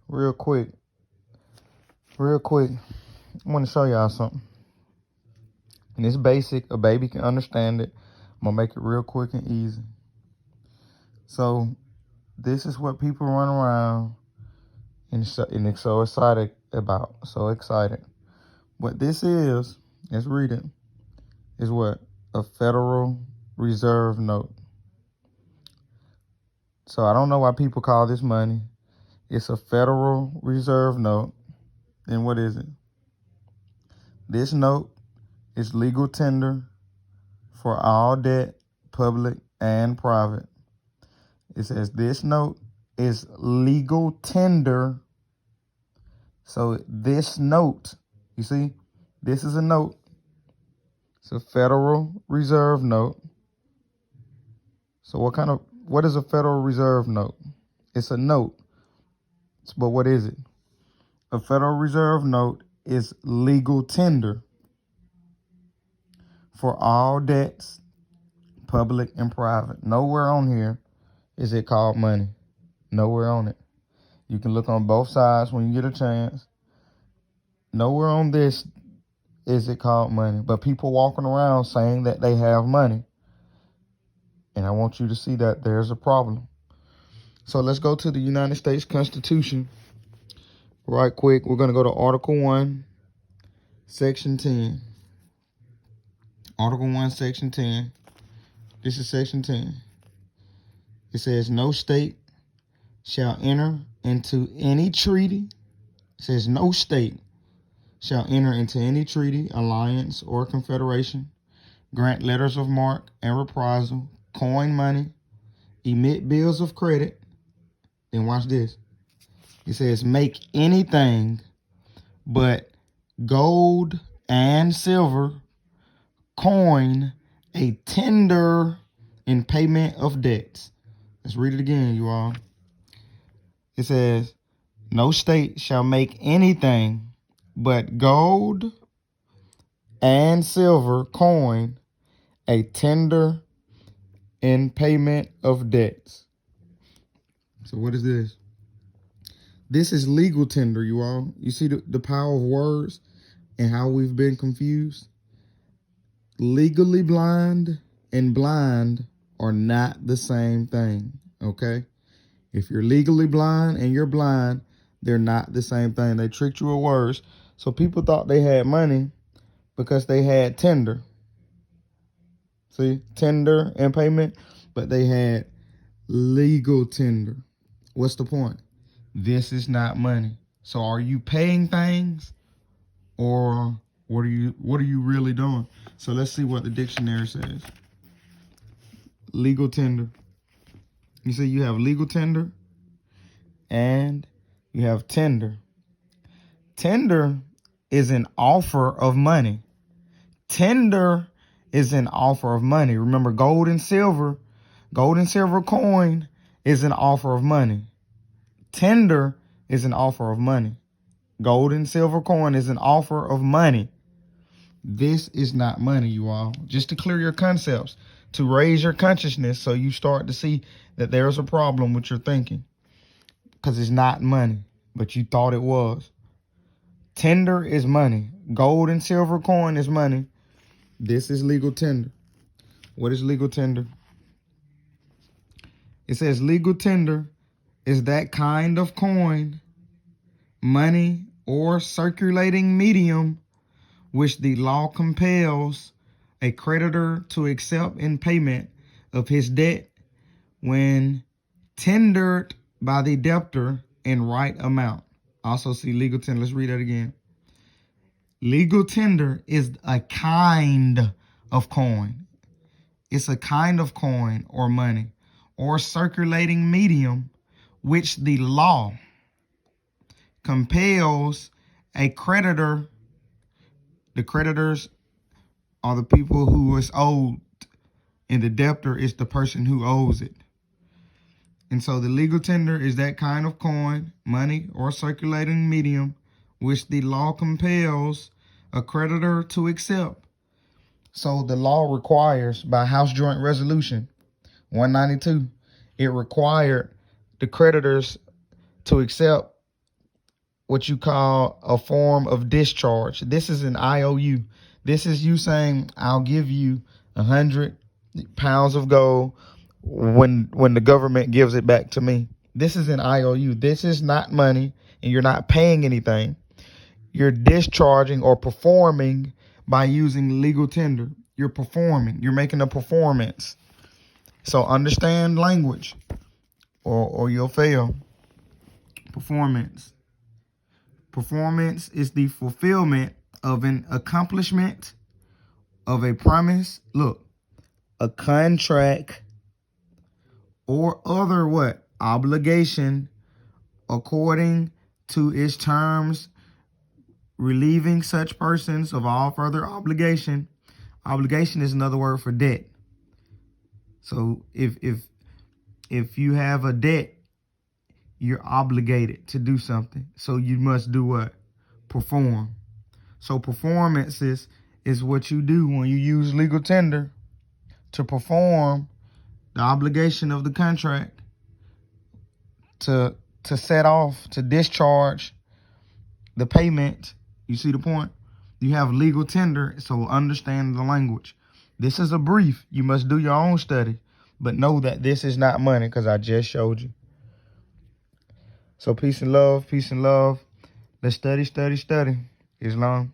real quick. I want to show y'all something. And it's basic. A baby can understand it. I'm going to make it real quick and easy. So this is what people run around and they're so excited about. So excited. What this is, let's read it, is what? A Federal Reserve note. So I don't know why people call this money. It's a Federal Reserve note. Then what is it? This note is legal tender for all debt, public and private. It says this note is legal tender. So this note, you see, this is a note. It's a Federal Reserve note. So what is a Federal Reserve note? It's a note. But what is it? A Federal Reserve note is legal tender for all debts, public and private. Nowhere on here is it called money. Nowhere on it. You can look on both sides when you get a chance. Nowhere on this is it called money. But people walking around saying that they have money. And I want you to see that there's a problem. So let's go to the United States Constitution. Right quick, we're going to go to Article 1, Section 10. Article 1, Section 10. This is Section 10. It says, no state shall enter into any treaty. It says, no state shall enter into any treaty, alliance, or confederation, grant letters of marque and reprisal, coin money, emit bills of credit. Then watch this. It says, make anything but gold and silver coin a tender in payment of debts. Let's read it again, you all. It says, no state shall make anything but gold and silver coin a tender in payment of debts. So what is this? This is legal tender, you all. You see the power of words and how we've been confused? Legally blind and blind are not the same thing, okay? If you're legally blind and you're blind, they're not the same thing. They tricked you with words. So people thought they had money because they had tender. See, tender and payment, but they had legal tender. What's the point? This is not money. So are you paying things, or what are you really doing? So let's see what the dictionary says. Legal tender. You see, you have legal tender and you have tender. Tender is an offer of money. Tender is an offer of money. Remember, gold and silver coin is an offer of money. Tender is an offer of money. Gold and silver coin is an offer of money. This is not money, you all. Just to clear your concepts, to raise your consciousness so you start to see that there's a problem with your thinking. Because it's not money, but you thought it was. Tender is money. Gold and silver coin is money. This is legal tender. What is legal tender? It says legal tender is that kind of coin, money, or circulating medium which the law compels a creditor to accept in payment of his debt when tendered by the debtor in right amount. Also see legal tender. Let's read that again. Legal tender is a kind of coin. It's a kind of coin or money or circulating medium which the law compels a creditor. The creditors are the people who is owed, and the debtor is the person who owes it. And so the legal tender is that kind of coin, money, or circulating medium which the law compels a creditor to accept. So the law requires, by House Joint Resolution 192, it required the creditors to accept what you call a form of discharge. This is an IOU. This is you saying, I'll give you 100 pounds of gold when the government gives it back to me. This is an IOU. This is not money, and you're not paying anything. You're discharging or performing by using legal tender. You're performing. You're making a performance. So understand language, or you'll fail. Performance. Performance is the fulfillment of an accomplishment of a promise. Look, a contract or other what? Obligation according to its terms, relieving such persons of all further obligation. Obligation is another word for debt. So if you have a debt, you're obligated to do something. So you must do what? Perform. So performances is what you do when you use legal tender to perform the obligation of the contract, to set off, to discharge the payment. You see the point? You have legal tender, so understand the language. This is a brief. You must do your own study, but know that this is not money because I just showed you. So peace and love, peace and love. Let's study, study, study. Islam.